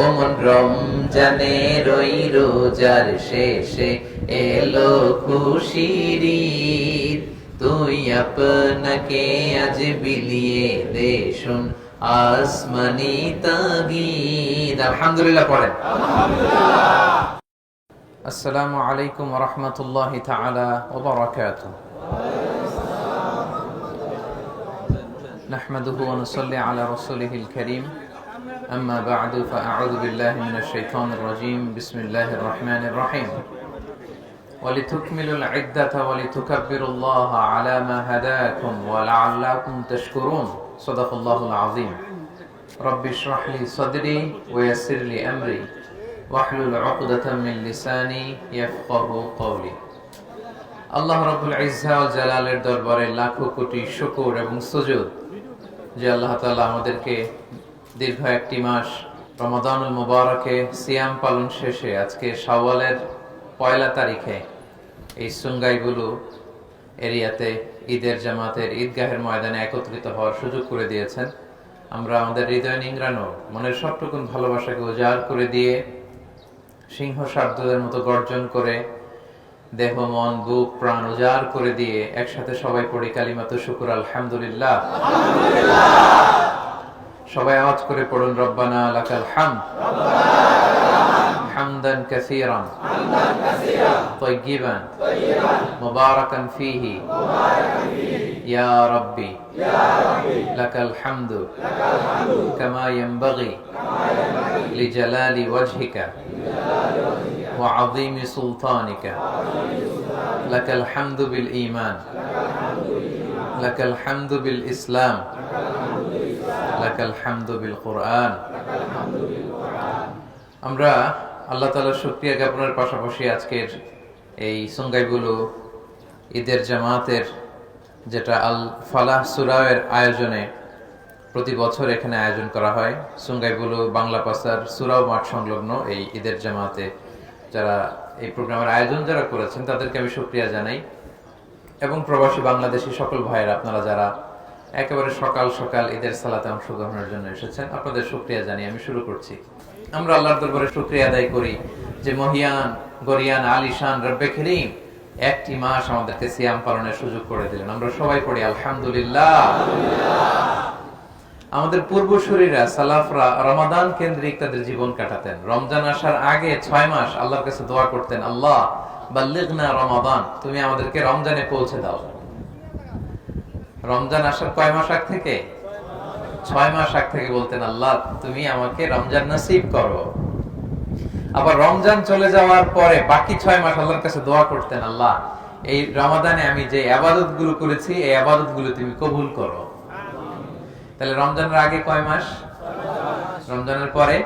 ওমন রমজানের ওই রোজার শেষে এলো খুশির ঈদ, তুই আপনাকে আজ বিলিয়ে দে শুন আসমানি তাগীদ। আলহামদুলিল্লাহ পড়েন। আসসালামু আলাইকুম ওয়া রাহমাতুল্লাহি তাআলা ওয়া বারাকাতুহু। নাহমাদুহু ওয়া নুসাল্লি আলা রাসূলিহিল কারীম। أما بعد فأعوذ بالله من الشيطان الرجيم بسم الله الرحمن الرحيم ولتكملوا العدة ولتكبروا الله على ما هداكم ولعلكم تشكرون صدق الله العظيم رب اشرح لي صدري ويسر لي أمري واحلل عقدة من لساني يفقه قولي আল্লাহ রাব্বুল ইজ্জা ওয়াল জালালের দরবারে লাখো কোটি শুকর এবং সুজুদ যে আল্লাহ তাআলা আমাদেরকে দীর্ঘ একটি মাস রমাদানুল মুবারকে সিয়াম পালন শেষে আজকে শাওয়ালের 1 তারিখে এই সুঙ্গাইগুলো এরিয়াতে ঈদের জামাতের ঈদগাহের ময়দানে একত্রিত হওয়ার সুযোগ করে দিয়েছেন। আমরা আমাদের হৃদয় নিংড়ানো মনের সবটুকুন ভালোবাসাকে উজাড় করে দিয়ে সিংহ শাবদুলের মতো গর্জন করে দেহ মন বুক প্রাণ উজাড় করে দিয়ে একসাথে সবাই পড়ি কালিমাতু শুকর আলহামদুলিল্লাহ। সবাই আওয়াজ করে পড়ুন রব্বানা লাকাল হামদ হামদান কাসীরান তাইয়্যিবান মুবারাকান ফীহি ইয়া রাব্বি লাকাল হামদু কামা ইয়ানবাগি লিজালালি ওয়াজহিকা ওয়া আযীমি সুলতানিকা লাকাল হামদু বিল ঈমান লাকাল হামদু বিল ইসলাম লাকাল হামদু বিল কুরআন। আমরা আল্লাহ তাআলার শুকরিয়া জ্ঞাপনের পাশাপাশি আজকের এই সুঙ্গাইগুলো ঈদের জামাতের যেটা আল ফালাহ সূরার আয়োজনে প্রতি বছর এখানে আয়োজন করা হয়। সুঙ্গাইগুলো বাংলা পাসার সূরা মাঠ সংলগ্ন এই ঈদের জামাতে যারা এই প্রোগ্রামের আয়োজন যারা করেছেন তাদেরকে আমি শুকরিয়া জানাই এবং প্রবাসী বাংলাদেশী সকল ভাইয়েরা আপনারা যারা একেবারে সকাল সকাল ঈদের সালাতে অংশগ্রহণের জন্য এসেছেন আপনাদের শুকরিয়া জানিয়ে আমি শুরু করছি। আমরা আল্লাহর দরবারে শুকরিয়া আদায় করি যে মহিয়ান গরিয়ান আলিশান রব্বে করিম একটি মাস আমাদেরকে সিয়াম পালনের সুযোগ করে দিলেন। আমরা সবাই পড়ি আলহামদুলিল্লাহ। আমাদের পূর্বসূরীরা সালাফরা রমাদান কেন্দ্রিক তাদের জীবন কাটাতেন। রমজান আসার আগে 6 মাস আল্লাহর কাছে দোয়া করতেন, আল্লাহ বাল্লিগনা রমাদান, তুমি আমাদেরকে রমজানে পৌঁছে দাও। রমজান আসার কয় মাস আগ থেকে? 6 মাস আগ থেকে বলতেন, আল্লাহ তুমি আমাকে রমজান নসিব করো। আবার রমজান চলে যাওয়ার পরে বাকি 6 মাস আল্লাহর কাছে দোয়া করতেন, আল্লাহ এই রমাদানে আমি যে ইবাদত গুলো করেছি এই ইবাদত গুলো তুমি কবুল করো। তাহলে রমজানের আগে কয় মাস? রমজানের পরে?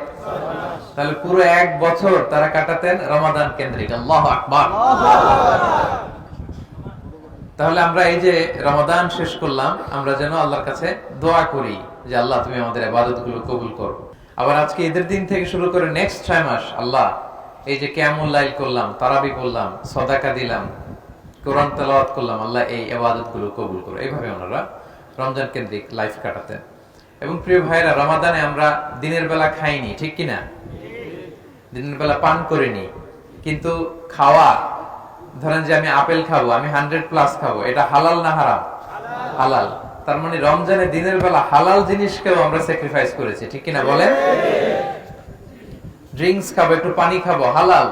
তাহলে পুরো 1 বছর তারা কাটাতেন রমাদান কেন্দ্রিক। আল্লাহু আকবার। তাহলে আমরা এই যে রমাদান শেষ করলাম আমরা যেন আল্লাহর কাছে দোয়া করি যে আল্লাহ তুমি আমাদের ইবাদতগুলো কবুল করো। আবার আজকে ঈদের দিন থেকে শুরু করে নেক্সট 6 মাস আল্লাহ এই যে কিয়ামুল লাইল করলাম, তারাবি করলাম, সাদাকা দিলাম, কোরআন তেলাওয়াত করলাম, আল্লাহ এই ইবাদতগুলো কবুল করো। এইভাবে ওনারা রমজান কেন্দ্রিক লাইফ কাটাতেন। এবং প্রিয় ভাইরা, রমাদানে আমরা দিনের বেলা খাইনি, ঠিক কি না? দিনের বেলা পান করিনি, কিন্তু খাওয়া, ধরেন যে আমি আপেল খাবো, আমি 100+ খাবো, এটা হালাল না হারাম? হালাল। তার মানে রমজানে দিনের বেলা হালাল জিনিসকেও আমরা স্যাক্রিফাইস করেছি, ঠিক কিনা বলেন? ড্রিঙ্কস খাবো, একটু পানি খাবো, হালাল,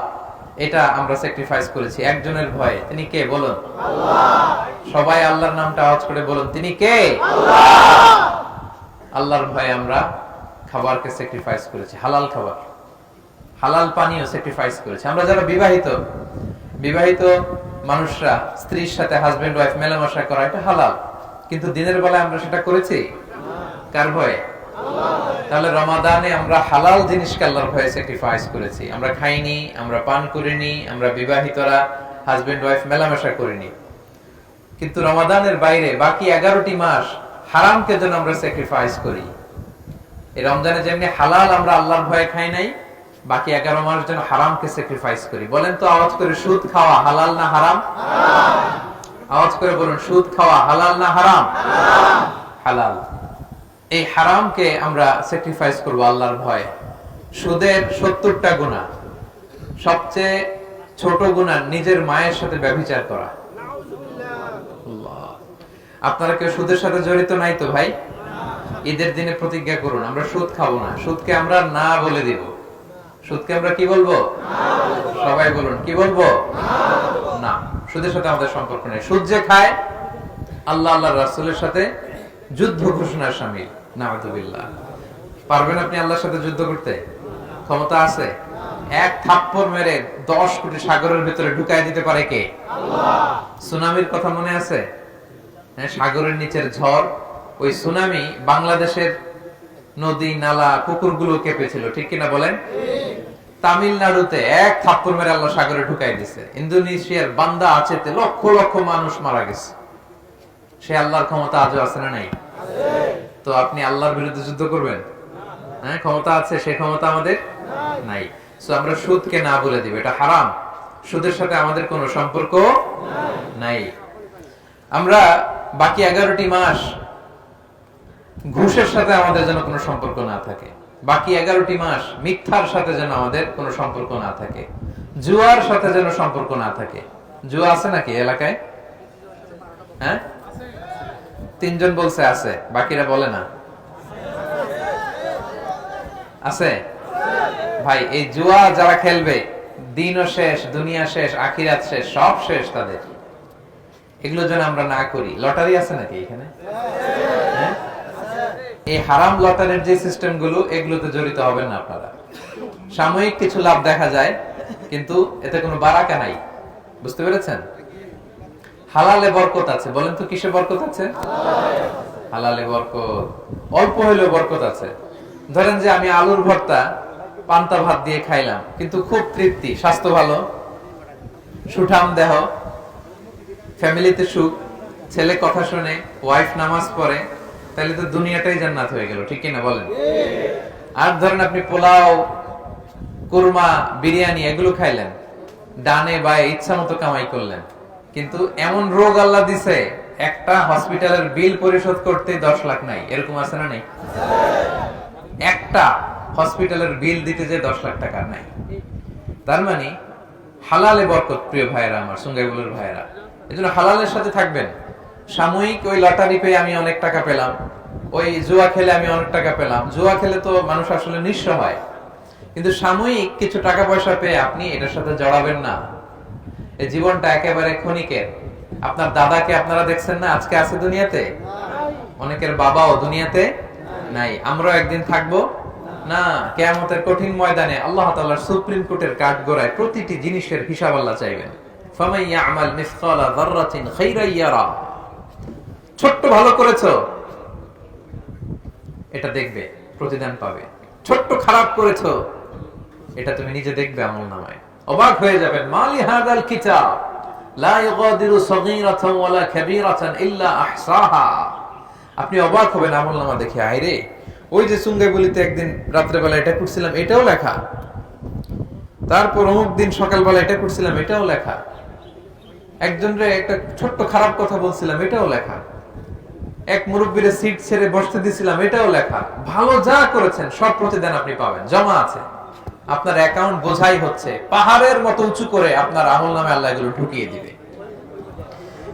এটা আমরা স্যাক্রিফাইস করেছি একজনের ভয়ে। তিনি কে বলুন? আল্লাহ। সবাই আল্লাহর নামটা আওয়াজ করে বলুন, তিনি কে? আল্লাহ। আল্লাহর ভয়ে আমরা খাবারকে স্যাক্রিফাইস করেছি, হালাল খাবার, হালাল পানিও স্যাক্রিফাইস করেছি। আমরা যারা বিবাহিত মানুষরা স্ত্রীর সাথে হাজবেন্ড ওয়াইফ মেলামেশা করা এটা হালাল, কিন্তু দিনের বেলায় আমরা সেটা করেছি কার ভয়ে? তাহলে রমাদানে আমরা হালাল জিনিসকে আল্লাহর ভয়ে স্যাক্রিফাইস করেছি। আমরা খাইনি, আমরা পান করিনি, আমরা বিবাহিতরা হাজবেন্ড ওয়াইফ মেলামেশা করিনি, কিন্তু রমাদানের বাইরে বাকি 11টি মাস হারামকে যেন আমরা স্যাক্রিফাইস করি। এই রমজানে যেমনি হালাল আমরা আল্লাহর ভয়ে খাই নাই, বাকি 11 মাস যেন হারামকে স্যাক্রিফাইস করি। বলেন তো আওয়াজ করে, সুদ খাওয়া হালাল না হারাম? আওয়াজ করে বলুন, সুদ খাওয়া হালাল না হারাম? হালাল। এই হারামকে আমরা স্যাক্রিফাইস করব আল্লাহর ভয়ে। সুদের 70টা গুনাহ, সবচেয়ে ছোট গুনাহ নিজের মায়ের সাথে ব্যভিচার করা। আপনারা কেউ সুদের সাথে জড়িত নাই তো ভাই? ঈদের দিনে প্রতিজ্ঞা করুন, আমরা সুদ খাবো না। সুদকে আমরা না বলে দিব। সুদকে আমরা কি বলবো? সবাই বলুন, কি বলবো? না। সুদের সাথে আমাদের সম্পর্ক নেই। সুদ যে খায় আল্লাহ আল্লাহর রাসূলের সাথে যুদ্ধ ঘোষণার শামিল। নাউযুবিল্লাহ। পারবেন আপনি আল্লাহর সাথে যুদ্ধ করতে? ক্ষমতা আছে? এক থাপ্পড় মেরে 10 কোটি সাগরের ভিতরে ঢুকায় দিতে পারে কে? আল্লাহ। সুনামির কথা মনে আছে? সাগরের নিচের ঝড়, ওই সুনামি বাংলাদেশের নদী নালা পুকুরগুলো কেঁপেছিল, ঠিক কিনা বলেন? তামিলনাড়ুতে এক থাপ্পড় মেরে আল্লাহ সাগরে ঢুকাই দিছে। ইন্দোনেশিয়ার বান্দা আছেতে লক্ষ লক্ষ মানুষ মারা গেছে। সে আল্লাহর ক্ষমতা আজও আছে না নাই? তো আপনি আল্লাহর বিরুদ্ধে যুদ্ধ করবেন? হ্যাঁ, ক্ষমতা আছে, সে ক্ষমতা আমাদের নাই। সো আমরা সুদকে না বলে দিব, এটা হারাম। সুদের সাথে আমাদের কোনো সম্পর্ক নাই। আমরা বাকি 11টি মাস ঘুষের সাথে আমাদের যেন কোনো সম্পর্ক না থাকে। বাকি 11টি মাস মিথ্যার সাথে যেন আমাদের কোনো সম্পর্ক না থাকে। জুয়ার সাথে যেন সম্পর্ক না থাকে। জুয়া আছে নাকি এলাকায়? হ্যাঁ, 3 জন বলছে আছে, বাকিরা বলে না। আছে ভাই? এই জুয়া যারা খেলবে, দিনও শেষ, দুনিয়া শেষ, আখিরাত শেষ, সব শেষ তাদের। এগুলো যেন আমরা না করি। লটারি আছে নাকি এখানে? হ্যাঁ, এই হারাম লটারির যে সিস্টেম গুলো, এগুলোতে জড়িত হবেন না আপনারা। সাময়িক কিছু লাভ দেখা যায়, কিন্তু এতে কোনো বারাকা নাই। বুঝতে পেরেছেন? হালালে বরকত আছে। বলেন তো কিসে বরকত আছে? হালালে বরকত। অল্প হইলেও বরকত আছে। ধরেন যে আমি আলুর ভর্তা পান্তা ভাত দিয়ে খাইলাম, কিন্তু খুব তৃপ্তি, স্বাস্থ্য ভালো, সুঠাম দেহ, ফ্যামিলিতে সুখ, ছেলে কথা শুনে, ওয়াইফ নামাজ পড়ে, তাহলে তো দুনিয়াটাই জান্নাত হয়ে গেল, ঠিক কিনা বলেন? আর ধরেন আপনি পোলাও, কুরমা, বিরিয়ানি এগুলো খাইলেন, ডানে বায়ে ইচ্ছা মতো কামাই করলেন, কিন্তু এমন রোগ আল্লাহ দিছে, একটা হসপিটালের বিল পরিশোধ করতে 10 লাখ নাই। এরকম আছে না নেই? একটা হসপিটালের বিল দিতে যে 10 লাখ টাকা নাই। তার মানে হালালে বরকত। প্রিয় ভাইয়েরা আমার, সুঙ্গাইবুলের ভাইয়েরা, এজন্য হালালের সাথে থাকবেন। সাময়িক ওই লটারি পেয়ে আমি অনেক টাকা পেলাম, ওই জুয়া খেলে আমি অনেক টাকা পেলাম। জুয়া খেলে তো মানুষ আসলে নিঃস্ব হয়, কিন্তু সাময়িক কিছু টাকা পয়সা পেয়ে আপনি এটার সাথে জড়াবেন না। এই জীবনটা একেবারে ক্ষণিকের। আপনার দাদাকে আপনারা দেখছেন না, আজকে আছে দুনিয়াতে, অনেকের বাবাও দুনিয়াতে নাই। আমরাও একদিন থাকবো না। কিয়ামতের কঠিন ময়দানে আল্লাহ তাআলার সুপ্রিম কোর্টের কাঠগড়ায় প্রতিটি জিনিসের হিসাব আল্লাহ চাইবেন। ফামান ইয়ামাল মিসকালা যাররাতিন খাইরান ইয়ারা। ছোট্ট ভালো করেছো, এটা দেখবে, প্রতিদান পাবে। ছোট্ট খারাপ করেছো, এটা তুমি নিজে দেখবে আমলনামায়। অবাক হয়ে যাবেন। মালি হাদাল কিতাব লা ইগাদিরু সগীরাতান ওয়ালা কাবীরাতান ইল্লা আহসাহা। আপনি অবাক হবেন আমলনামা দেখে। আইরে, ওই যে সুঙ্গাইবুলিতে একদিন রাত্রেবেলা এটা করছিলাম, এটাও লেখা। তারপর অমুক দিন সকালবেলা এটা করছিলাম, এটাও লেখা। একজনরে একটা ছোট্ট খারাপ কথা বলছিলাম, এটাও লেখা। এক মুরব্বীরে সিট ছেড়ে বসতে দিছিলাম, এটাও লেখা। ভালো যা করেছেন সব প্রতিদান আপনি পাবেন, জমা আছে। আপনার অ্যাকাউন্ট বোঝাই হচ্ছে, পাহাড়ের মতো উঁচু করে আপনার আমলনামে আল্লাহ এগুলো ঢুকিয়ে দিবে।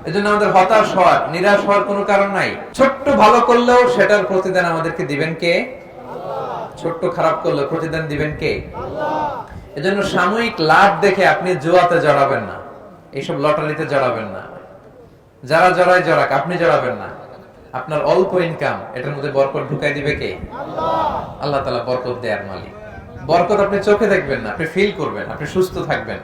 এজন্য আমাদের হতাশ হওয়ার, নিরাশ হওয়ার কোনো কারণ নাই। ছোট্ট ভালো করলেও সেটার প্রতিদান আমাদেরকে দিবেন কে? আল্লাহ। ছোট্ট খারাপ করলেও প্রতিদান দিবেন কে? আল্লাহ। এজন্য সাময়িক লাভ দেখে আপনি জুয়াতে জড়াবেন না, এইসব লটারিতে জড়াবেন না। যারা জড়ায় জড়াক, আপনি জড়াবেন না। আপনার অল্প ইনকাম, এটার মধ্যে বরকত ঢুকাই দিবে কে? আল্লাহ। আল্লাহ তাআলা বরকত দেয়ার মালিক। বরকত আপনি চোখে দেখবেন না, আপনি ফিল করবেন। আপনি সুস্থ থাকবেন,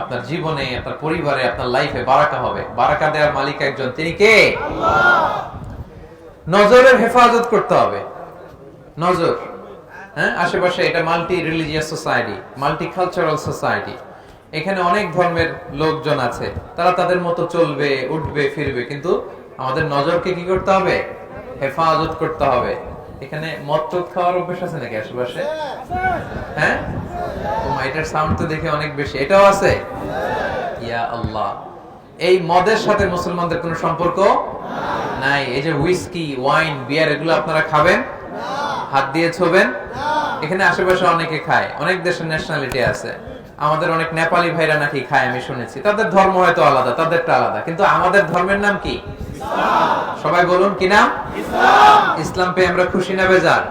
আপনার জীবনে, আপনার পরিবারে, আপনার লাইফে বারাকা হবে। বারাকা দেওয়ার মালিক একজন, তিনি কে? আল্লাহ। নজরের হেফাজত করতে হবে। নজর, হ্যাঁ, আশেপাশে এটা multi religious society, multi cultural society. এখানে অনেক ধর্মের লোকজন আছে, তারা তাদের মতো চলবে, উঠবে, ফিরবে, কিন্তু আমাদের নজরকে কি করতে হবে? হেফাজত করতে হবে। এখানে মদ খাওয়ার অভ্যাস আছে নাকি আশেপাশে? হ্যাঁ, এটার সাউন্ড তো দেখে অনেক বেশি। এটাও আছে? ইয়া আল্লাহ। এই মদের সাথে মুসলমানদের কোনো সম্পর্ক নাই। এই যে হুইস্কি, ওয়াইন, বিয়ার, এগুলো আপনারা খাবেন? হাত দিয়ে ছোবেন? এখানে আশেপাশে অনেকে খায়, অনেক দেশের ন্যাশনালিটি আছে। আমাদের অনেক নেপালি ভাইরা নাকি খায়, আমি শুনেছি। তাদের ধর্ম হয়তো আলাদা, তাদেরটা আলাদা, কিন্তু আমাদের ধর্মের নাম কি? সবাই বলুন কি নাম? ইসলাম পেয়ে আমরা খুশি না বেজার?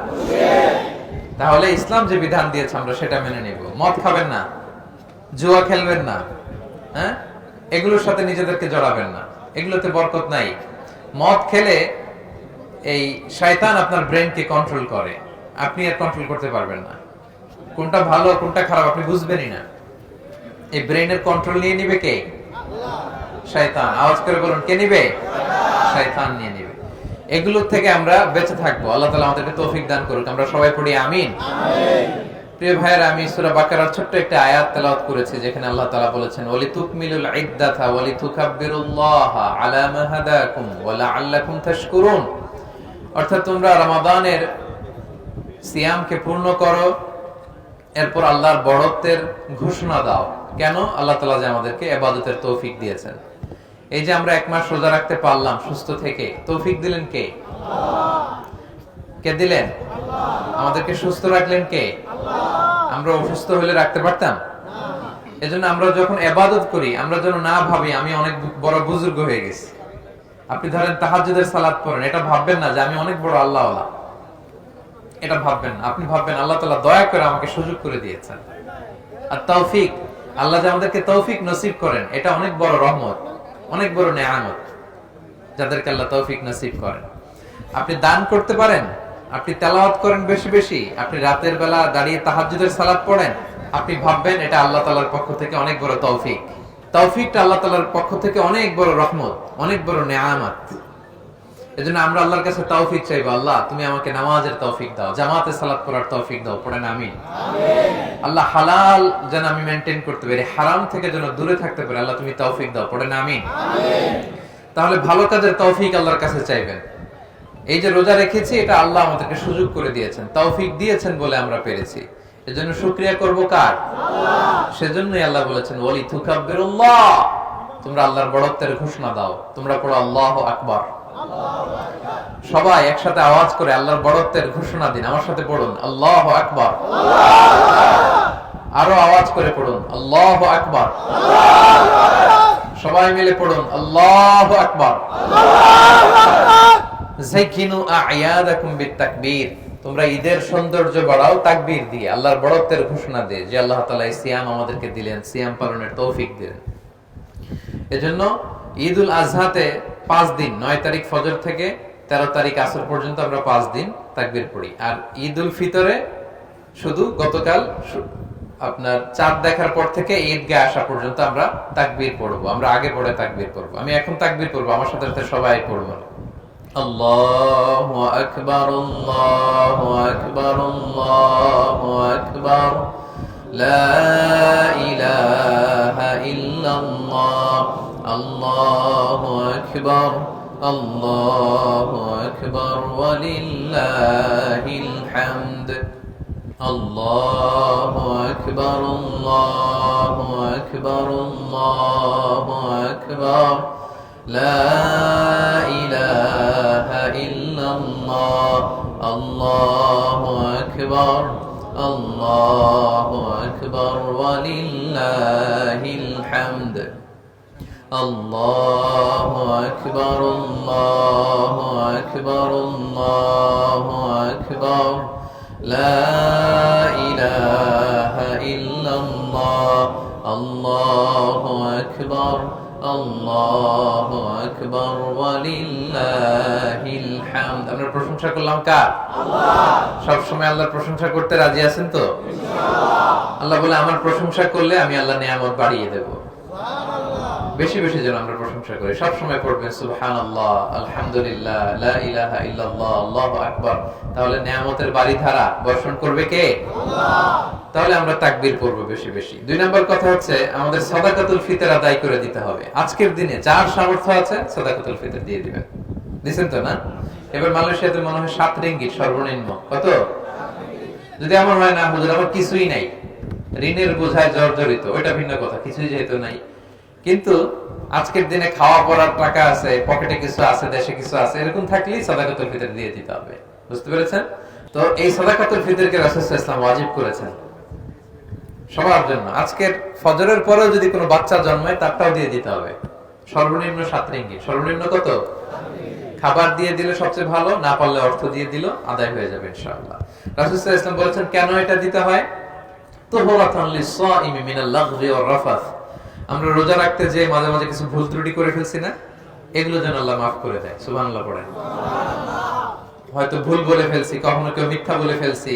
তাহলে ইসলাম যে বিধান দিয়েছে আমরা সেটা মেনে নিব। মদ খাবেন না, জুয়া খেলবেন না, হ্যাঁ, এগুলোর সাথে নিজেদেরকে জড়াবেন না, এগুলোতে বরকত নাই। মদ খেলে এই শয়তান আপনার ব্রেনকে কন্ট্রোল করে, আপনি আর কন্ট্রোল করতে পারবেন না। কোনটা ভালো কোনটা খারাপ আপনি বুঝবেনই না। এই ব্রেনের কন্ট্রোল নিয়ে নিবে কে? শয়তান। আওয়াজ করে বলুন, কে নিবে? শয়তান নিয়ে নিবে। এগুলোর থেকে আমরা বেঁচে থাকবো। আল্লাহ তাআলা আমাদেরকে তৌফিক দান করুক। আমরা সবাই পড়ি আমিন। প্রিয় ভাইয়েরা, আমি সূরা বাকারার ছোট্ট একটা আয়াত তেলাওয়াত করেছি, যেখানে আল্লাহ তাআলা বলেছেন, ওয়ালিতুকমিলুল ইদ্দাতা ওয়ালিতুকাব্বিরুল্লাহা আলা মা হাদাকুম ওয়া লাআল্লাকুম তাশকুরুন। অর্থাৎ তোমরা রমাদানের সিয়ামকে পূর্ণ করো, এরপর আল্লাহর বড়ত্বের ঘোষণা দাও। কেন? আল্লাহ তাআলা যে আমাদেরকে ইবাদতের তৌফিক দিয়েছেন। এই যে আমরা এক মাস রোজা রাখতে পারলাম সুস্থ থেকে, তৌফিক দিলেন কে? কে দিলেন? আমাদেরকে সুস্থ রাখলেন কে? আমরা অসুস্থ হলে রাখতে পারতাম? এজন্য আমরা যখন ইবাদত করি, আমরা যেন না ভাবি আমি অনেক বড় বুজুর্গ হয়ে গেছি। আপনি ধরেন তাহাজ্জুদের সালাত পড়েন, এটা ভাববেন না যে আমি অনেক বড় আল্লাহওয়ালা, এটা ভাববেন না। আপনি ভাববেন আল্লাহ তাআলা দয়া করে আমাকে সুযোগ করে দিয়েছেন। আর তৌফিক, আল্লাহ যে আমাদেরকে তৌফিক নসিব করেন, এটা অনেক বড় রহমত, অনেক বড় নেয়ামত যাদেরকে আল্লাহ তৌফিক নসিব করেন। আপনি দান করতে পারেন, আপনি তেলাওয়াত করেন বেশি বেশি, আপনি রাতের বেলা দাঁড়িয়ে তাহাজ্জুদের সালাত পড়েন, আপনি ভাববেন এটা আল্লাহ তাআলার পক্ষ থেকে অনেক বড় তৌফিক। তৌফিকটা আল্লাহ তাআলার পক্ষ থেকে অনেক বড় রহমত, অনেক বড় নেয়ামত। এজন্য আমরা আল্লাহর কাছে তৌফিক চাইবো, আল্লাহ তুমি আমাকে নামাজের তৌফিক দাও, জামাতে সালাত পড়ার তৌফিক দাও। পড়েন আমিন। আল্লাহ হালাল যেন আমি মেইনটেইন করতে পারি, হারাম থেকে যেন দূরে থাকতে পারি, আল্লাহ তুমি তৌফিক দাও। পড়েন আমিন। তাহলে ভালো কাজের তৌফিক আল্লাহর কাছে চাইবেন। এই যে রোজা রেখেছি, এটা আল্লাহ আমাদেরকে সুযোগ করে দিয়েছেন, তৌফিক দিয়েছেন বলে আমরা পেরেছি। এজন্য শুকরিয়া করব কার? সেজন্যই আল্লাহ বলেছেন ওয়ালিতুকাব্বিরুল্লাহ, তোমরা আল্লাহর বড়ত্বের ঘোষণা দাও। তোমরা পড়ো আল্লাহু আকবার। সবাই একসাথে আওয়াজ করে আল্লাহর বড়ত্বের ঘোষণা দিন। আমার সাথে পড়ুন আল্লাহু আকবার। আরো আওয়াজ করে পড়ুন আল্লাহু আকবার। সবাই মিলে পড়ুন আল্লাহু আকবার। যাকিনু আ'য়াদাকুম বিত-তাকবীর, তোমরা ঈদের সৌন্দর্য বাড়াও তাকবীর দিয়ে, আল্লাহর বড়ত্বের ঘোষণা দিয়ে, যে আল্লাহ তাআলা এই সিয়াম আমাদেরকে দিলেন, সিয়াম পালনের তৌফিক দিলেন। এজন্য ঈদুল আজহাতে 5 দিন, 9 তারিখ ফজর থেকে 13 তারিখ আসর পর্যন্ত আমরা 5 দিন তাকবীর পড়ি। আর ঈদুল ফিতরে শুধু গতকাল আপনার চাঁদ দেখার পর থেকে ঈদগাহ আসা পর্যন্ত আমরা তাকবীর পড়বো। আমরা আগে পড়ে তাকবীর পড়বো। আমি এখন তাকবীর পড়বো, আমার সাথে সাথে সবাই পড়বো। আল্লাহু আকবার, আল্লাহু আকবার, আল্লাহু আকবার, লা ইলাহা ইল্লাল্লাহ, আল্লাহু আকবার, আল্লাহু আকবার, ওয়ালিল্লাহিল হামদ। আল্লাহু আকবার, আল্লাহু আকবার, আল্লাহু আকবার, লা ইলাহা ইল্লাল্লাহ, আল্লাহু আকবার, আল্লাহু আকবার, ওয়ালিল্লাহিল হামদ। আল্লাহু আকবার, আল্লাহু আকবার, আল্লাহু আকবার, লা ইলাহা ইল্লাল্লাহ, আল্লাহু আকবার, আল্লাহু আকবার, ওয়ালিল্লাহিল হামদ। আমরা প্রশংসা করলাম কার? আল্লাহ। সব সময় আল্লাহর প্রশংসা করতে রাজি আছেন তো? ইনশাআল্লাহ। আল্লাহ বলে আমার প্রশংসা করলে আমি আল্লাহ নিয়ামত বাড়িয়ে দেব। সুবহানাল্লাহ। বেশি বেশি যেন আমরা প্রশংসা করি। সব সময় পড়বেন সুবহানাল্লাহ, আলহামদুলিল্লাহ, লা ইলাহা ইল্লাল্লাহ, আল্লাহু আকবার। তাহলে নিয়ামতের বাড়িধারা বর্ষণ করবে কে? আল্লাহ। তাহলে আমরা তাকবীর পড়বো বেশি বেশি। 2 নম্বর কথা হচ্ছে আমাদের সাদাকাতুল ফিতর আদায় করে দিতে হবে। আজকের দিনে যার সামর্থ্য আছে সাদাকাতুল ফিতর দিয়ে দিবেন। দিবেন তো না? এবার মালয়েশিয়াতে মনে হয় 7 রিঙ্গিত সর্বনিম্ন। কত? যদি আমার হয় না হুজুর আমার কিছুই নাই, ঋণের বোঝায় জর্জরিত, ওইটা ভিন্ন কথা, কিছুই যেহেতু নাই। কিন্তু আজকের দিনে খাওয়া পড়ার টাকা আছে, পকেটে কিছু আছে, দেশে কিছু আছে, এরকম থাকলেই সাদাকাতুল ফিতর দিয়ে দিতে হবে। বুঝতে পেরেছেন? তো এই সাদাকাতুল ফিতরকে রাসূল সাল্লাল্লাহু আলাইহি ওয়াসাল্লাম ওয়াজিব করেছেন সবার জন্য। আজকের ফজরের পরেও যদি কোনো বাচ্চা জন্মায় তারটাও দিয়ে দিতে হবে, সর্বনিম্ন 7 রিঙ্গিত। সর্বনিম্ন কত? খাবার দিয়ে দিলে সবচেয়ে ভালো, না পারলে অর্থ দিয়ে দিল আদায় হয়ে যাবে ইনশাআল্লাহ। রাসূল সাল্লাল্লাহু আলাইহি ওয়াসাল্লাম বলেছেন কেন এটা দিতে হয়? তুহরাতান লিস-সাইমি মিনাল লাগহি ওয়ার রাফাস। আমরা রোজা রাখতে যে মাঝে মাঝে কিছু ভুল ত্রুটি করে ফেলছি না, এগুলো যেন আল্লাহ মাফ করে দেয়। সুবহানাল্লাহ পড়েন। হয়তো ভুল বলে ফেলছি, কখনো কেউ মিথ্যা বলে ফেলছি,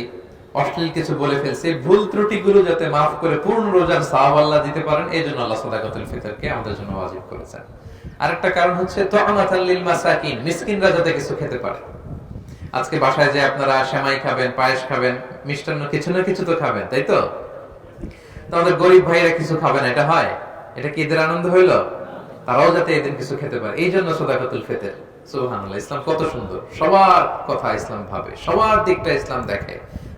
অশ্লীল কিছু বলে ফেলছি, ভুল ত্রুটিগুলো যাতে মাফ করে পূর্ণ রোজার সওয়াব আল্লাহ দিতে পারেন, এই জন্য আল্লাহ সাদাকাতুল ফিতরকে আমাদের জন্য ওয়াজিব করেছেন। আরেকটা কারণ হচ্ছে তু'নাতাল লিল মাসাকিন, মিসকিনরা যাতে কিছু খেতে পারে। আজকে বাসায় যে আপনারা সেমাই খাবেন, পায়েস খাবেন, মিষ্টান্ন কিছু না কিছু তো খাবেন, তাই তো? আমাদের গরিব ভাইরা কিছু খাবে না, এটা হয়? এটা কি এদের আনন্দ হইলো? তারাও যাতে এদিন কিছু খেতে পারে, এই জন্য সাদাকাতুল ফিতর। সুবহানাল্লাহ, ইসলাম কত সুন্দর, সবার কথা ইসলাম ভাবে, সবার দিকটা ইসলাম দেখে।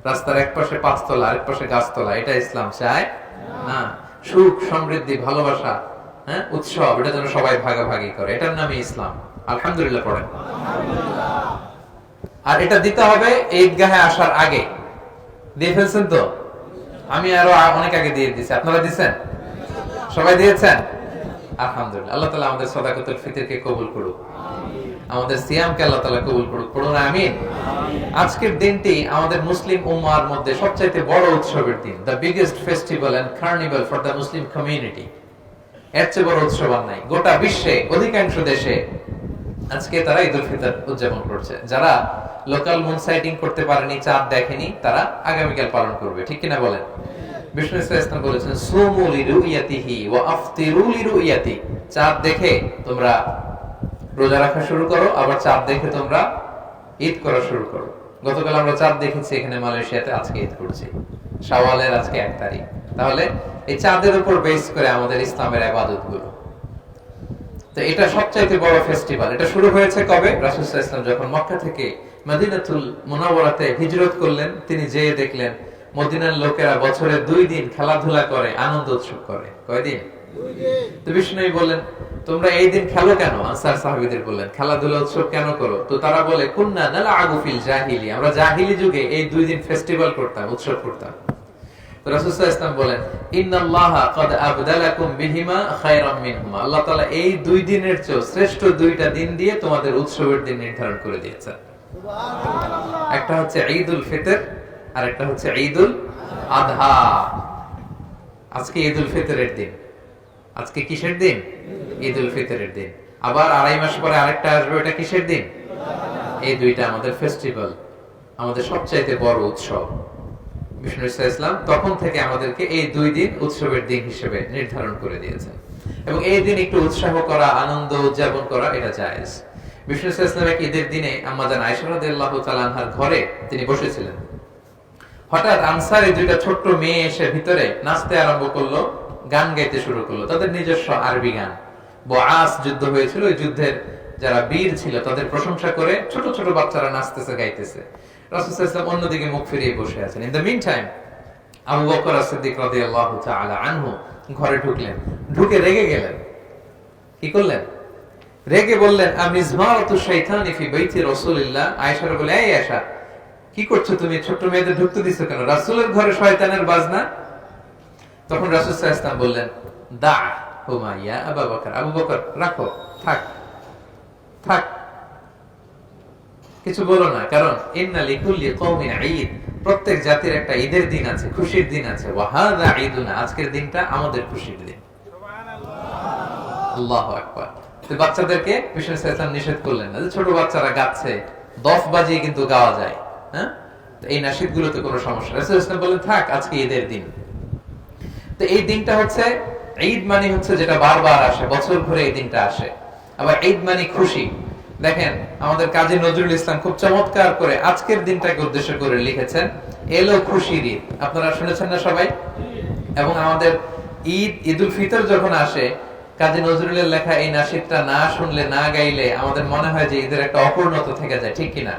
রাস্তার এক পাশে 5 তলা, আরেক পাশে গাছতলা, এটা ইসলাম চায় না। সুখ, সমৃদ্ধি, ভালোবাসা, হ্যাঁ, উৎসব, এটা যেন সবাই ভাগাভাগি করে, এটার নামই ইসলাম। আলহামদুলিল্লাহ পড়েন। আর এটা দিতে হবে ঈদগাহে আসার আগে। দিয়ে ফেলছেন তো? আমি আরো অনেক আগে দিয়ে দিয়েছি, আপনারা দিয়েছেন? সবাই দিয়েছেন? আলহামদুলিল্লাহ। আল্লাহ তাআলা আমাদের সাদাকাতুল ফিতরকে কবুল করুক, আমাদের সিয়ামকে আল্লাহ তাআলা কবুল করুক, পড়ুন আমিন। আজকের দিনটি আমাদের মুসলিম উম্মার মধ্যে সবচেয়ে বড় উৎসবের দিন, the biggest festival and carnival for the Muslim community. এর চেয়ে বড় উৎসব আর নাই। গোটা বিশ্বে অধিকাংশ দেশে আজকে তারা ঈদুল ফিতর উদযাপন করছে। যারা লোকাল মুন সাইটিং করতে পারেনি, চাঁদ দেখেনি, তারা আগামীকাল পালন করবে, ঠিক কিনা বলেন? বিষ্ণু ইসলাম বলেছেন সুমু লিরুইয়াতিহি ওয়া আফতিরু লিরুইয়াতি। চাঁদ দেখে তোমরা রোজা রাখা শুরু করো, আবার চাঁদ দেখে তোমরা ঈদ করা শুরু করো। গতকাল আমরা চাঁদ দেখেছি এখানে মালয়েশিয়াতে, আজকে ঈদ করছি, শাওয়ালের আজকে 1 তারিখ। তাহলে এই চাঁদের উপর বেস করে আমাদের ইসলামের ইবাদতগুলো। তো এটা সবচাইতে বড় ফেস্টিভ্যাল। এটা শুরু হয়েছে কবে? রাসূল সাল্লাল্লাহু আলাইহি ওয়াসাল্লাম যখন মক্কা থেকে মদিনাতুল মুনাওয়ারাতে হিজরত করলেন, তিনি যেয়ে দেখলেন মদিনার লোকেরা বছরে 2 দিন খেলাধুলা করে, আনন্দ উৎসব করে। কয়দিন? 2 দিন। তো বিষ্ণুই বললেন তোমরা এই দিন খেলো কেন? আনসার সাহাবীদের বললেন খেলাধুলা উৎসব কেন করো? তো তারা বলে কুননা নালআবু ফিল জাহিলি, আমরা জাহিলি যুগে এই 2 দিন ফেস্টিভ্যাল করতাম, উৎসব করতাম। তো রাসূল সাল্লাল্লাহু আলাইহি ওয়াসাল্লাম বলেন ইন্নাল্লাহা ক্বাদ আবদালাকুম বিহিমা খায়রাম মিনহুমা, আল্লাহ তাআলা এই 2 দিনের চেয়ে শ্রেষ্ঠ 2টা দিন দিয়ে তোমাদের উৎসবের দিন নির্ধারণ করে দিয়েছেন। সুবহানাল্লাহ। একটা হচ্ছে ঈদুল ফিতর আর একটা হচ্ছে ঈদুল আযহা। আজকে ঈদুল ফিতরের দিন। আজকে কিসের দিন? ঈদুল ফিতরের দিন। আবার 2.5 মাস পরে আরেকটা আসবে, ওটা কিসের দিন? এই 2টা আমাদের ফেস্টিভ্যাল, আমাদের সবচাইতে বড় উৎসব। বিষ্ণু ইসলাম তখন থেকে আমাদেরকে এই 2 দিন উৎসবের দিন হিসেবে নির্ধারণ করে দিয়েছেন, এবং এই দিন একটু উৎসাহ করা, আনন্দ উদযাপন করা, এটা জায়েজ। বিষ্ণু ইসলাম এক ঈদের দিনে আম্মা জান আয়েশা রাদিয়াল্লাহু তাআলা আনহার ঘরে তিনি বসেছিলেন। হঠাৎ আনসারী 2টা ছোট্ট মেয়ে এসে ভিতরে নাচতে আরম্ভ করলো, গান গাইতে শুরু করলো, তাদের নিজস্ব আরবি গান। বুআস যুদ্ধ হয়েছিল, ওই যুদ্ধের যারা বীর ছিল তাদের প্রশংসা করে ছোট ছোট বাচ্চারা নাচতেছে, গাইতেছে। রাসূল সাল্লাল্লাহু আলাইহি ওয়াসাল্লাম অন্যদিকে মুখ ফিরিয়ে বসে আছেন। In the meantime Abu Bakr as-সিদ্দিক রাদিয়াল্লাহু তাআলা আনহু ঘরে ঢুকলেন, ঢুকে রেগে গেলেন। কি করলেন? রেগে বললেন আমিজমারাতু শাইতানি ফি বাইতি রাসূলিল্লাহ। আয়েশা বলে এই আয়েশা, কি করছো তুমি? ছোট মেয়েদের ঢুকতে দিছো কেন? রাসূলের ঘরে শয়তানের বাজনা। তখন রাসূল সাল্লাল্লাহু আলাইহি ওয়াসাল্লাম বললেন দা হুমা ইয়া আবু বকর, আবু বকর রাখো, থাক থাক, কিছু বলো না, কারণ ইন্না লিকুল্লি কওমিন ঈদ, প্রত্যেক জাতির একটা ঈদের দিন আছে, খুশির দিন আছে। ওয়া হাযা ঈদুনা, আজকের দিনটা আমাদের খুশির দিন। সুবহানাল্লাহ, আল্লাহু আকবার। তো বাচ্চাদেরকে বিষ্ণু সাল্লাল্লাহু আলাইহি ওয়াসাল্লাম নিষেধ করলেন না যে ছোট বাচ্চারা গাচ্ছে, দফ বাজিয়ে কিন্তু গাওয়া যায়, হ্যাঁ, তো এই নাশিদগুলোতে কোনো সমস্যা। রাসূল সাল্লাল্লাহু আলাইহি ওয়াসাল্লাম বললেন থাক, আজকে ঈদের দিন। তো এই দিনটা হচ্ছে ঈদ, মানে হচ্ছে যেটা বারবার আসে, বছর ঘুরে এই দিনটা আসে। আবার ঈদ মানে খুশি। দেখেন আমাদের কাজী নজরুল ইসলাম খুব চমৎকার করে আজকের দিনটাকে উদ্দেশ্য করে লিখেছেন এলো খুশির ঈদ। আপনারা শুনেছেন না সবাই? এবং আমাদের ঈদ, ঈদুল ফিতর যখন আসে, কাজী নজরুলের লেখা এই নাশিদটা না শুনলে, না গাইলে আমাদের মনে হয় যে ঈদের একটা অপূর্ণতা থেকে যায়, ঠিক কিনা?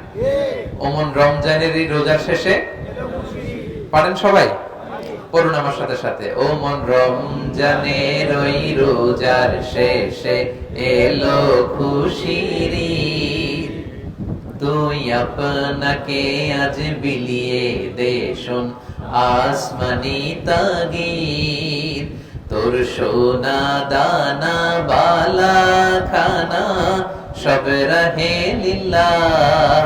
ওমন রমজানেরই রোজার শেষে পারেন সবাই? পড়ুন আমার সাথে সাথে, ও মন রমজানের ওই রোজার শেষে এলো খুশির ঈদ। তুই আপনাকে আজ বিলিয়ে দে শোন আসমানি তাগিদ, তোর সোনা দানা বালা খানা সব রহে লিল্লাহ,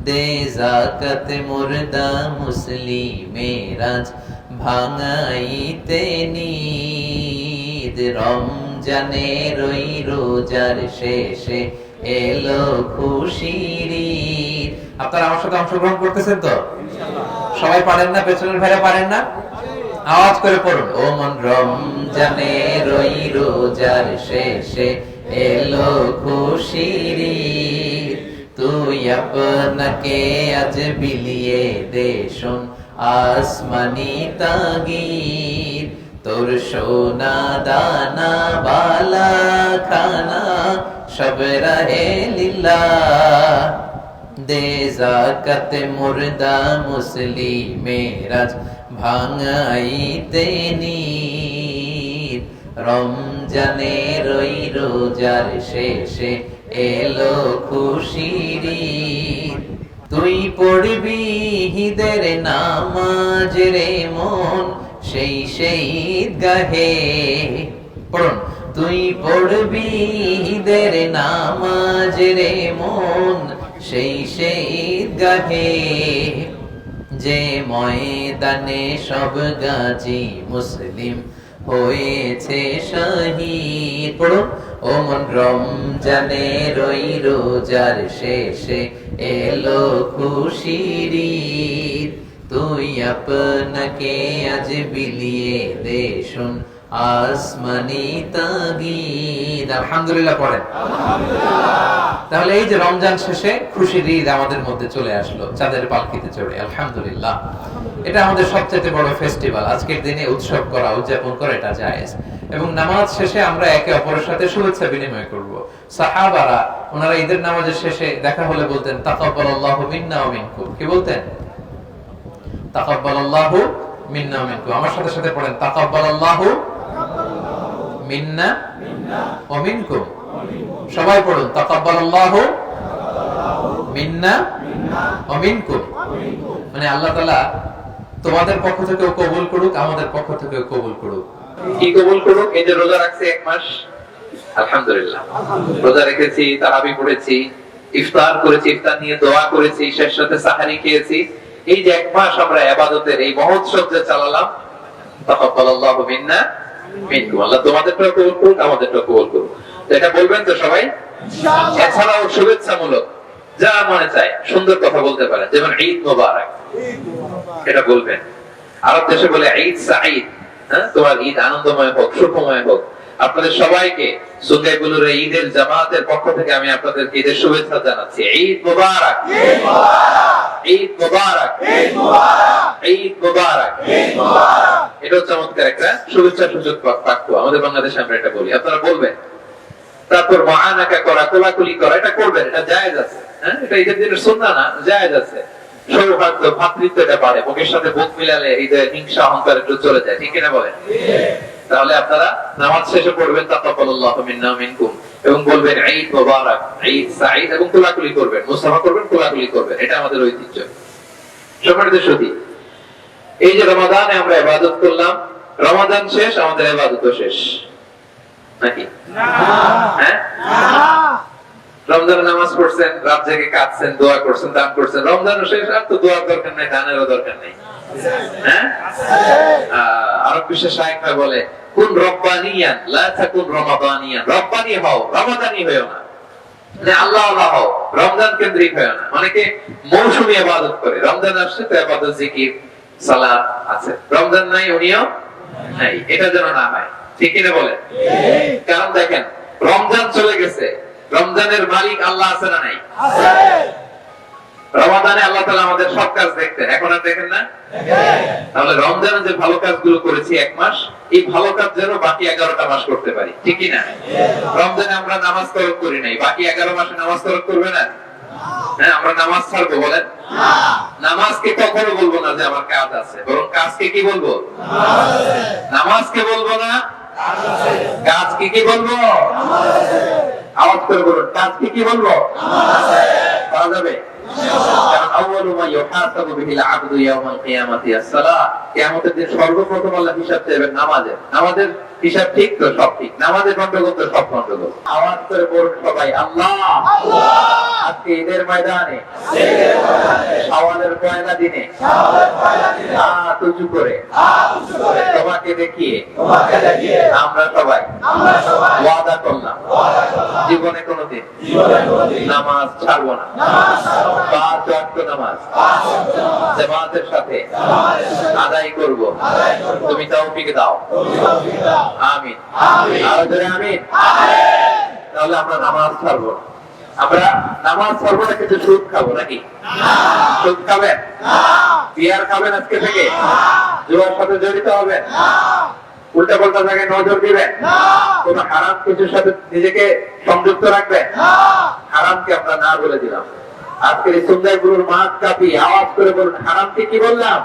দে যাকাত মুর্দা মুসলিমেরাজ ভাঙাইতে নিদ, রমজানের ওই রোজার শেষে এলো খুশির ঈদ। আপনারা আমার সাথে অংশগ্রহণ করতেছেন তো? সবাই পারেন না? পেছনের ভাইরা পারেন না? আওয়াজ করে পড়ুন। ও মন রমজানের ওই রোজার শেষে এলো খুশির ঈদ, তুই আপনাকে আজ বিলিয়ে দে শোন আসমানি তাগিদ, তোর সোনা দানা বালা খানা সব রহে লিল্লাহ, দে যাকাত মুর্দা মুসলিমেরাজ ভাঙাইতে নিদ, রমজানের ওই রোজার শেষে এলো খুশির ঈদ, তুই পড়বি ঈদের নামাজ রে মন সেই সেই ঈদগাহে, পড়ুন। তুই পড়বি ঈদের নামাজ রে মন সেই সেই ঈদগাহে, যে ময়দানে সব গাজী মুসলিম হয়েছে শহীদ, পড়ুন। ও মন রমজানের ওই রোজার শেষে এলো খুশির ঈদ, তুই আপনাকে আজ বিলিয়ে দে শোন আসমানি তাগিদ। আলহামদুলিল্লাহ পড়েন। তাহলে এই যে রমজান শেষে খুশির ঈদ আমাদের মধ্যে চলে আসলো চাঁদের পালকিতে চড়ে, আলহামদুলিল্লাহ। এটা আমাদের সবচেয়ে বড় ফেস্টিভ্যাল। আজকের দিনে উৎসব করা, উদযাপন করা এটা জায়েজ। এবং নামাজ শেষে আমরা একে অপরের সাথে শুভেচ্ছা বিনিময় করব। সাহাবারা ওনারা ঈদের নামাজের শেষে দেখা হলে বলতেন তাকাব্বালাল্লাহু মিন্না ওয়া মিনকুম। কি বলতেন? তাকাব্বালাল্লাহু মিন্না ওয়া মিনকুম। আমার সাথে সাথে পড়েন তাকাব্বালাল্লাহু মিন্না ওয়া মিনকুম। সবাই পড়ুন তাকাব্বালাল্লাহু মিন্না ওয়া মিনকুম। মানে আল্লাহ তাআলা তোমাদের পক্ষ থেকেও কবুল করুক, আমাদের পক্ষ থেকেও কবুল করুক। কি কবুল করুক? এই যে রোজা রাখছি এক মাস, আলহামদুলিল্লাহ। রোজা রেখেছি, তারাবি পড়েছি, ইফতার করেছি, ইফতার নিয়ে দোয়া করেছি, শেষ সাথে সাহারি খেয়েছি। এই যে এক মাস আমরা ইবাদতের এই মহোৎসব যে চালালাম, তাকাব্বালাল্লাহু মিন্না মিনকুম। আল্লাহ তোমাদেরটাও কবুল করুক, আমাদেরটাও কবুল করুক। এটা বলবেন তো সবাই? ইনশাআল্লাহ। এছাড়াও শুভেচ্ছামূলক যা মনে চায় সুন্দর কথা বলতে পারেন, যেমন ঈদ মোবারক, এটা বলবেন। আরব দেশে বলে ঈদ সাঈদ, হ্যাঁ, তোমার ঈদ আনন্দময় হোক, সুখময় হোক। আপনাদের সবাইকে সুন্নাহগুলোর ঈদের জামাতের পক্ষ থেকে আমি আপনাদেরকে ঈদের শুভেচ্ছা জানাচ্ছি। ঈদ মোবারক, ঈদ মোবারক, ঈদ মোবারক, ঈদ মোবারক, ঈদ মোবারক। এটা চমৎকার একটা শুভেচ্ছা সূচক বাক্য। আমাদের বাংলাদেশে আমরা এটা বলি, আপনারা বলবেন। তারপর মুআনাকা করা, কোলাকুলি করা, এটা করবেন, এটা জায়েজ আছে। হ্যাঁ, এটা ঈদের দিনের সুন্নাহ না, জায়েজ আছে। সৌহার্দ্য, ভ্রাতৃত্ব এটা বাড়ে। বুকের সাথে বুক মিলালে হৃদয়ে হিংসা অহংকার একটু চলে যায়, ঠিক কিনা বলেন? তাহলে আপনারা নামাজ শেষে পড়বেন তাকাব্বালাল্লাহু মিন্না ওয়া মিনকুম এবং বলবেন ঈদ মোবারক, ঈদ সাঈদ, এবং কোলাকুলি করবেন, মুসাফা করবেন, কোলাকুলি করবেন। এটা আমাদের ঐতিহ্য। সম্মানিত সুধী, এই যে রমাদানে আমরা ইবাদত করলাম, রমাদান শেষ, আমাদের ইবাদতও শেষ নাকি? না। হ্যাঁ, না। রমজানের নামাজ পড়ছেন, রাত জেগে কাঁদছেন, দোয়া করছেন, দান করছেন, রমজানের শেষ, আর তো দোয়ার দরকার নেই, দানেরও দরকার নেই। হ্যাঁ, আরব বিশ্বের শায়েখরা বলে কুন রব্বানিয়ান লা তাকুন রমাদানিয়ান। রব্বানি হও, রমাদানি হয়ো না। মানে আল্লাহ আল্লাহ হও, রমজান কেন্দ্রিক হয়ো না। অনেকে মৌসুমী ইবাদত করে, রমজান আসছে তো ইবাদত, জিকির, সালাত আছে, রমজান নাই উনিও নাই। এটা যেন না হয়, ঠিক কিনা বলেন? কারণ দেখেন, রমজান চলে গেছে, রমজানের মালিক আল্লাহ আছে না নাই? আছে। রমাদানে আল্লাহ তাআলা আমাদের সব কাজ দেখতেন, এখন আর দেখেন না? তাহলে রমজানে যে ভালো কাজগুলো করেছি এক মাস, এই ভালো কাজ যেন বাকি 11টা মাস করতে পারি, ঠিক কি না? রমজানে আমরা নামাজ তরক করি নাই, বাকি 11 মাসে নামাজ তরক করবে না? হ্যাঁ, আমরা নামাজ ছাড়বো বলেন? নামাজকে কখনো বলবো না যে আমার কাজ আছে, বরং কাজকে কি বলবো? নামাজকে বলবো না, কাজকে কি বলবো? আওয়াজ করে বলুন, কাজকে কি বলবো? পারা যাবে? কারণ আউয়ালু মা ইউহাসাবু বিহিল আবদু ইয়াউমাল কিয়ামাতি as-সালাহ। কিয়ামতের দিন সর্বপ্রথম আল্লাহ হিসাব চাইবেন নামাজের। নামাজের হিসাব ঠিক তো সব ঠিক, নামাজের গন্ডগোল তো সব গন্ডগোল। আওয়াজ করে বলুন সবাই আল্লাহ আল্লাহ। আজকে ঈদের ময়দানে শাওয়ালের পয়লা দিনে হাত উঁচু করে তোমাকে দেখিয়ে আমরা সবাই ওয়াদা করলাম জীবনে কোনোদিন নামাজ ছাড়বো না। 5 ওয়াক্ত নামাজ জামাতের সাথে আদায় করব। তুমি তৌফিক দাও, আমিন। আরো জোরে আমিন। তাহলে আমরা নামাজ ছাড়বো না। আমরা নামাজ ছাড়বো না, কিন্তু সুদ খাবো নাকি? সুদ খাবেন? বিয়ার খাবেন আজকে থেকে? জুয়ার সাথে জড়িত হবেন? উল্টা পাল্টা জায়গায় নজর দিবেন? কোন হারাম কিছুর সাথে নিজেকে সংযুক্ত রাখবেন? হারামকে আমরা না বলে দিলাম। আজকের এই সুন্দর গুরুর মাছ কাপি আওয়াজ করে বলুন হারামকে কি বললাম?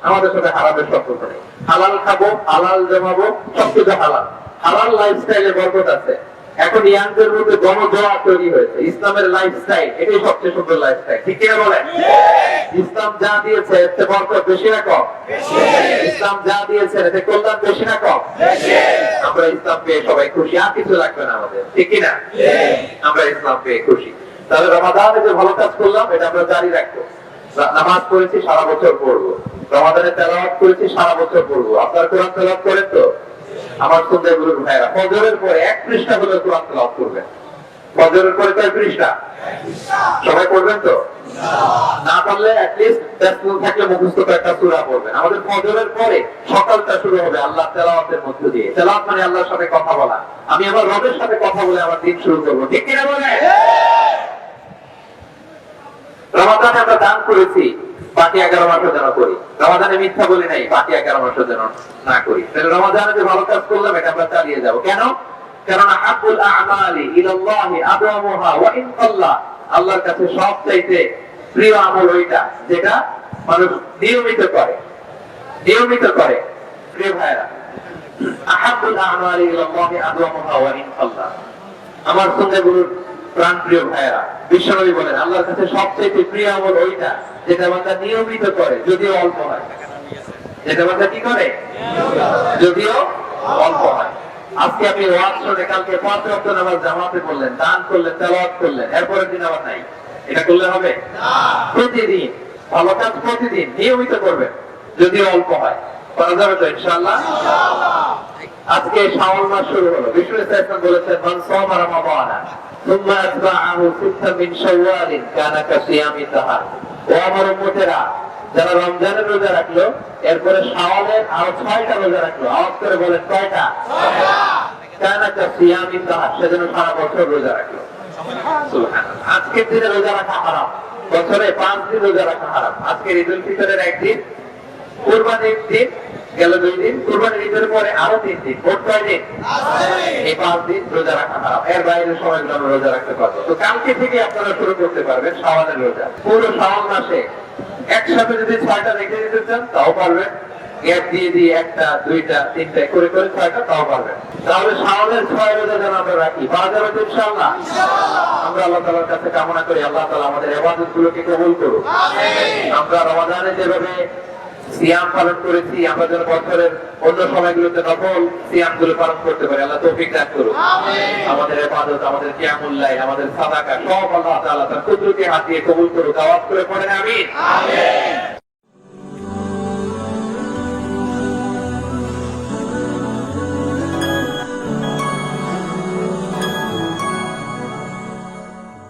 আমাদের সাথে হারামের সম্পর্ক নেই। হালাল খাবো, হালাল জমাবো, সবকিছু হালাল। হালাল লাইফস্টাইলে বরকত আছে। এখন ইয়াংদের মধ্যে গণজোয়া তৈরি হয়েছে। ইসলামের লাইফস্টাইল এটাই সবচেয়ে সুন্দর লাইফস্টাইল, ঠিক কিনা বলেন? ইসলাম যা দিয়েছে এতে বরকত বেশি না কম? ইসলাম যা দিয়েছে এতে কল্যাণ বেশি না কম? আমরা ইসলাম পেয়ে সবাই খুশি, আর কিছু লাগবে না আমাদের, ঠিক কিনা? আমরা ইসলাম পেয়ে খুশি। তাহলে রমাদানে যে ভালো কাজ করলাম এটা আমরা জারি রাখবো। নামাজ পড়েছি সারা বছর পড়বো, রমাদানে তেলাওয়াত করেছি সারা বছর পড়বো। আপনার কোরআন তেলাওয়াত করেন তো? আমার সুন্দর গুরুর ভাইরা ফজরের পরে 1 পৃষ্ঠা করে কোরআন তেলাওয়াত করবেন। ফজরের পরে কয় পৃষ্ঠা? সবাই পড়বেন তো? না পারলে অ্যাটলিস্ট ব্যস্ত থাকলে মুখস্থ একটা সূরা পড়বেন। আমাদের ফজরের পরে সকালটা শুরু হবে আল্লাহ তেলাওয়াতের মধ্য দিয়ে। তেলাওয়াত মানে আল্লাহর সাথে কথা বলা। আমি আমার রবের সাথে কথা বলে আমার দিন শুরু করব, ঠিক কিনা বলেন? রমাদানে আমরা দান করেছি, বাকি 11 মাসও যেন করি। রমাদানে মিথ্যা বলি নাই, বাকি 11 মাসও যেন না করি। তাহলে রমাদানে যে ভালো কাজ করলাম এটা আমরা চালিয়ে যাব। কেন? কারণ আহাবুল আ'মালি ইলাল্লাহি আদওয়ামুহা ওয়া ইন কাল্লা। আল্লাহর কাছে সবচাইতে প্রিয় আমল ওইটা যেটা মানুষ নিয়মিত করে। নিয়মিত করে। প্রিয় ভাইরা, আহাবুল আ'মালি ইলাল্লাহি আদওয়ামুহা ওয়া ইন কাল্লা। আমার সঙ্গে গুরুর প্রাণ প্রিয় ভাইরা, বিশ্বনবী বলেন আল্লাহর কাছে সবচেয়ে প্রিয় আমল ওইটা যেটা বান্দা নিয়মিত করে, যদিও অল্প হয়। যেটা বান্দা কি করে? যদিও অল্প হয়। আজকে আপনি ওয়াজ শুনে কালকে 5 ওয়াক্ত নামাজ জামাতে পড়লেন, দান করলেন, তেলাওয়াত করলেন, এরপরের দিন আবার নাই। এটা করলে হবে না। প্রতিদিন ভালো কাজ প্রতিদিন নিয়মিত করবেন, যদিও অল্প হয়। করা যাবে তো ইনশাআল্লাহ? আজকে শাওয়াল মাস শুরু হলো। বিষ্ণু ইসলাম বলেছেন মান সামা রমাদানা সুম্মা আতবাআহু সিত্তাম মিন শাওয়ালিন কানা কাসিয়ামি দাহর। ও আমার উম্মতেরা, যারা রমজানের রোজা রাখলো এরপরে শাওয়ালের আরো 6টা রোজা রাখলো, আওয়াজ করে বলেন কয়টা? 6টা। কানা কাসিয়ামি দাহর, সেজন্য সারা বছর রোজা রাখলো। সুবহানাল্লাহ। আজকের দিনে রোজা রাখা হারাম, বছরে 5 দিন রোজা রাখা হারাম। আজকে ঈদুল ফিতরের একদিন, কুরবানির দিন গেল 2 দিন, কুরবানির ঈদের পরে আরো 3 দিন, মোট কয় দিন? এই 5 দিন রোজা রাখা হারাম। এর বাইরে সময়গুলো আমরা রোজা রাখতে পারবো। তো কালকে থেকে আপনারা শুরু করতে পারবেন শাওয়ালের রোজা। পুরো শাওয়াল মাসে একসাথে যদি 6টা রেখে দিতে চান তাও পারবেন, গ্যাপ দিয়ে দিয়ে 1টা 2টা 3টা করে করে 6টা তাও পারবেন। তাহলে শাওয়ালের 6 রোজা যেন আমরা রাখি, পারা যাবে তো ইনশাআল্লাহ? আমরা আল্লাহ তাআলার কাছে কামনা করি আল্লাহ তাআলা আমাদের ইবাদতগুলোকে কবুল করুন। আমরা রমাদানে যেভাবে সিয়াম পালন করেছি আমরা যেন বছরের অন্য সময়গুলোতে নফল সিয়ামগুলো পালন করতে পারি। আল্লাহ তৌফিক দান করুন। আমাদের ইবাদত, আমাদের কিয়ামুল লাইল, আমাদের সাদাকা সব আল্লাহ তাআলা তার কুদরতি হাত দিয়ে কবুল করুন। আওয়াজ করে পড়েন আমিন।